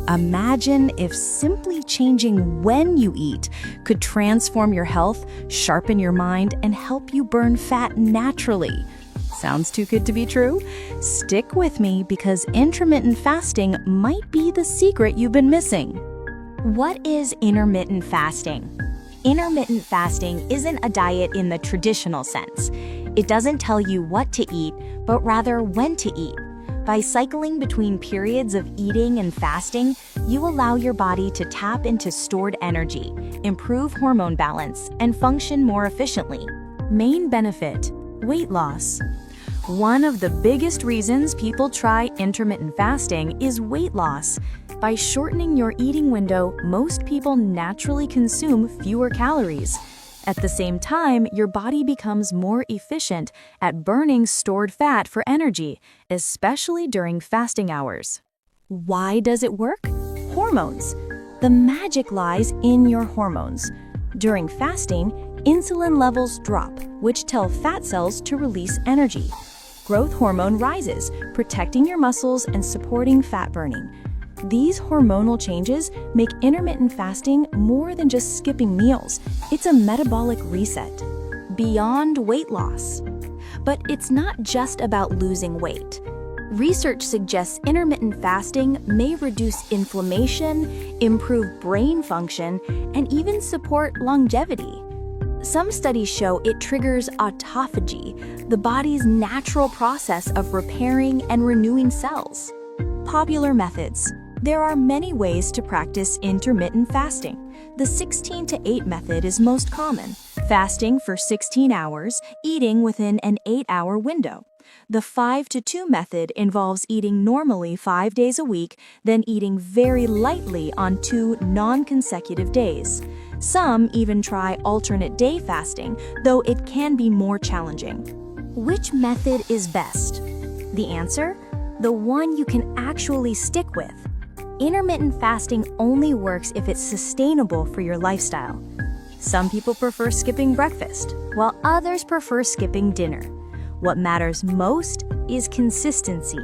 Imagine if simply changing when you eat could transform your health, sharpen your mind, and help you burn fat naturally. Sounds too good to be true? Stick with me because intermittent fasting might be the secret you've been missing. What is intermittent fasting? Intermittent fasting isn't a diet in the traditional sense. It doesn't tell you what to eat, but rather when to eat. By cycling between periods of eating and fasting, you allow your body to tap into stored energy, improve hormone balance, and function more efficiently. Main benefit: weight loss. One of the biggest reasons people try intermittent fasting is weight loss. By shortening your eating window, most people naturally consume fewer calories. At the same time, your body becomes more efficient at burning stored fat for energy, especially during fasting hours. Why does it work? Hormones. The magic lies in your hormones. During fasting, insulin levels drop, which tell fat cells to release energy. Growth hormone rises, protecting your muscles and supporting fat burning. These hormonal changes make intermittent fasting more than just skipping meals. It's a metabolic reset. Beyond weight loss. But it's not just about losing weight. Research suggests intermittent fasting may reduce inflammation, improve brain function, and even support longevity. Some studies show it triggers autophagy, the body's natural process of repairing and renewing cells. Popular methods. There are many ways to practice intermittent fasting. The 16 to 8 method is most common, fasting for 16 hours, eating within an 8-hour window. The 5 to 2 method involves eating normally 5 days a week, then eating very lightly on 2 non-consecutive days. Some even try alternate day fasting, though it can be more challenging. Which method is best? The answer? The one you can actually stick with. Intermittent fasting only works if it's sustainable for your lifestyle. Some people prefer skipping breakfast, while others prefer skipping dinner. What matters most is consistency.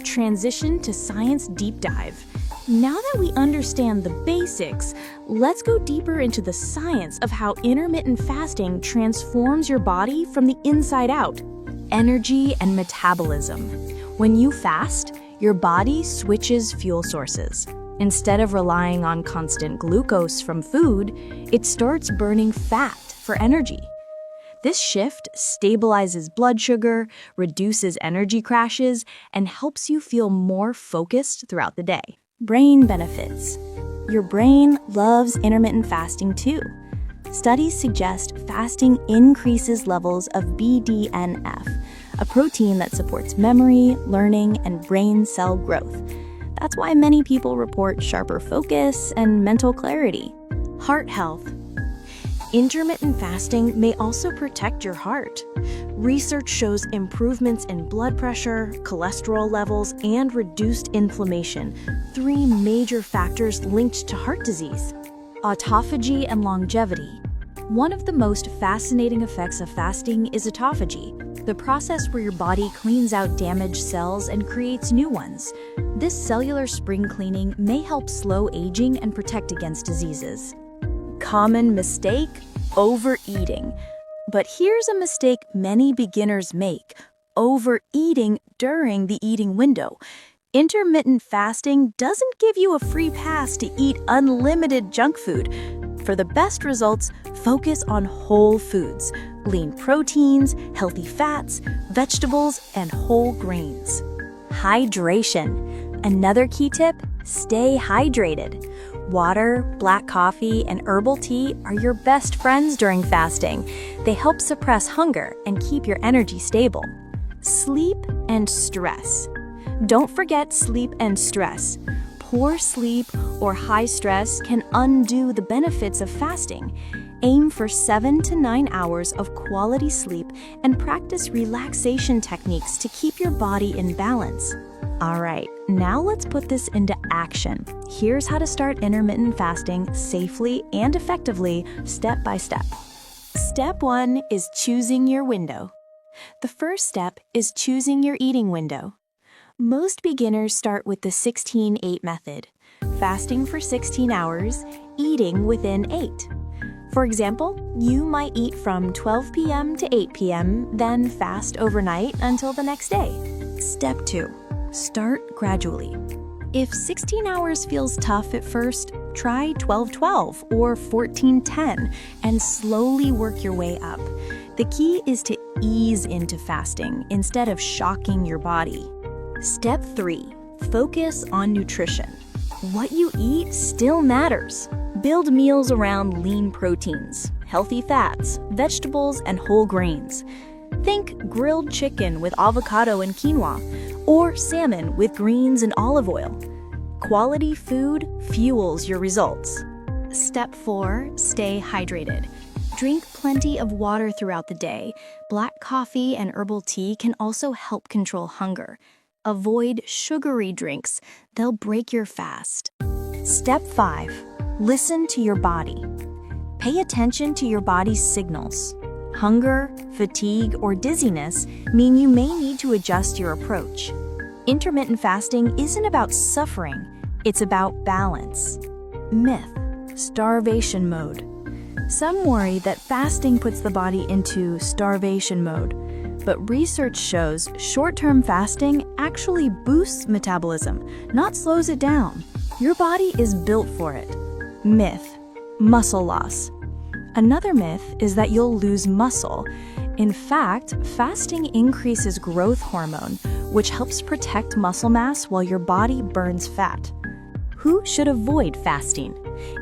Transition to science deep dive. Now that we understand the basics, let's go deeper into the science of how intermittent fasting transforms your body from the inside out. Energy and metabolism. When you fast, your body switches fuel sources. Instead of relying on constant glucose from food, it starts burning fat for energy. This shift stabilizes blood sugar, reduces energy crashes, and helps you feel more focused throughout the day. Brain benefits. Your brain loves intermittent fasting too. Studies suggest fasting increases levels of BDNF, a protein that supports memory, learning, and brain cell growth. That's why many people report sharper focus and mental clarity. Heart health. Intermittent fasting may also protect your heart. Research shows improvements in blood pressure, cholesterol levels, and reduced inflammation, 3 major factors linked to heart disease. Autophagy and longevity. One of the most fascinating effects of fasting is autophagy, the process where your body cleans out damaged cells and creates new ones. This cellular spring cleaning may help slow aging and protect against diseases. Common mistake: overeating. But here's a mistake many beginners make: overeating during the eating window. Intermittent fasting doesn't give you a free pass to eat unlimited junk food. For the best results, focus on whole foods, lean proteins, healthy fats, vegetables, and whole grains. Hydration. Another key tip: stay hydrated. Water, black coffee, and herbal tea are your best friends during fasting. They help suppress hunger and keep your energy stable. Sleep and stress. Don't forget sleep and stress. Poor sleep or high stress can undo the benefits of fasting. Aim for 7 to 9 hours of quality sleep and practice relaxation techniques to keep your body in balance. All right, now let's put this into action. Here's how to start intermittent fasting safely and effectively, step by step. Step 1 is choosing your window. The first step is choosing your eating window. Most beginners start with the 16-8 method. fasting for 16 hours, eating within 8. For example, you might eat from 12 p.m. to 8 p.m., then fast overnight until the next day. Step 2. Start gradually. If 16 hours feels tough at first, try 12-12 or 14-10 and slowly work your way up. The key is to ease into fasting instead of shocking your body. Step 3. Focus on nutrition. What you eat still matters. Build meals around lean proteins, healthy fats, vegetables, and whole grains. Think grilled chicken with avocado and quinoa, or salmon with greens and olive oil. Quality food fuels your results. Step 4. Stay hydrated. Drink plenty of water throughout the day. Black coffee and herbal tea can also help control hunger. Avoid sugary drinks. They'll break your fast. Step 5. Listen to your body. Pay attention to your body's signals. Hunger, fatigue, or dizziness mean you may need to adjust your approach. Intermittent fasting isn't about suffering, it's about balance. Myth: starvation mode. Some worry that fasting puts the body into starvation mode, but research shows short-term fasting actually boosts metabolism, not slows it down. Your body is built for it. Myth: muscle loss. Another myth is that you'll lose muscle. In fact, fasting increases growth hormone, which helps protect muscle mass while your body burns fat. Who should avoid fasting?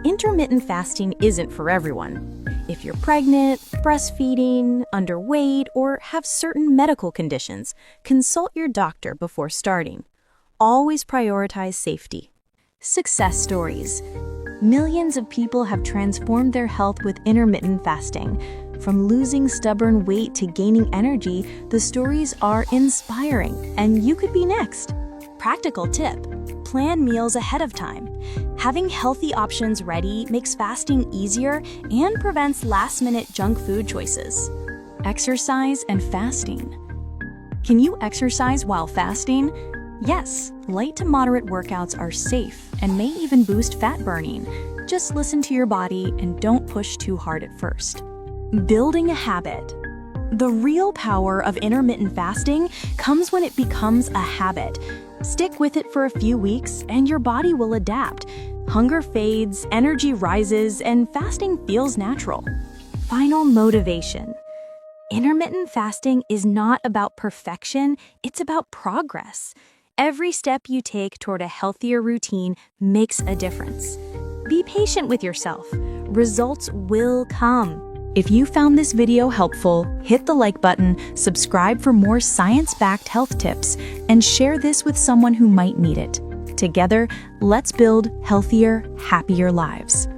Intermittent fasting isn't for everyone. If you're pregnant, breastfeeding, underweight, or have certain medical conditions, consult your doctor before starting. Always prioritize safety. Success stories. Millions of people have transformed their health with intermittent fasting. From losing stubborn weight to gaining energy, the stories are inspiring, and you could be next. Practical tip: plan meals ahead of time. Having healthy options ready makes fasting easier and prevents last-minute junk food choices. Exercise and fasting. Can you exercise while fasting? Yes, light to moderate workouts are safe and may even boost fat burning. Just listen to your body and don't push too hard at first. Building a habit. The real power of intermittent fasting comes when it becomes a habit. Stick with it for a few weeks and your body will adapt. Hunger fades, energy rises, and fasting feels natural. Final motivation. Intermittent fasting is not about perfection, it's about progress. Every step you take toward a healthier routine makes a difference. Be patient with yourself. Results will come. If you found this video helpful, hit the like button, subscribe for more science-backed health tips, and share this with someone who might need it. Together, let's build healthier, happier lives.